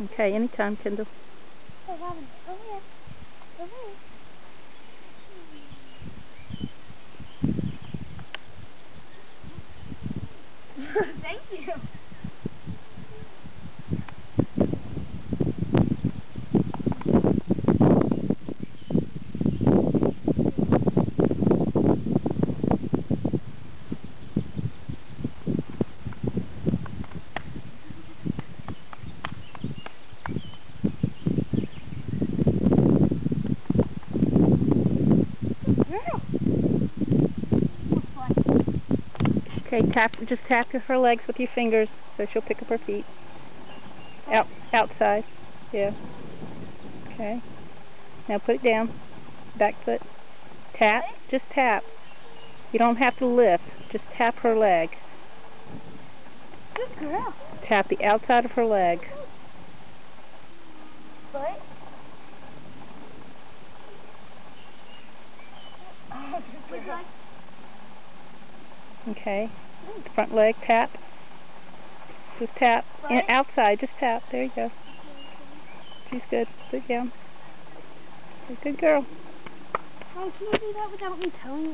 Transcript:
Okay, anytime, Kendall. Hey, Robin, go ahead. Go ahead. Thank you. Girl. Okay, just tap her legs with your fingers so she'll pick up her feet. Outside. Yeah. Okay. Now put it down. Back foot. Tap. Just tap. You don't have to lift. Just tap her leg. Good girl. Tap the outside of her leg. Foot. Oh, good girl. Okay. Front leg, tap. Just tap. Outside, just tap. There you go. She's good. Put it down. Good girl. Mom, can you do that without me telling you?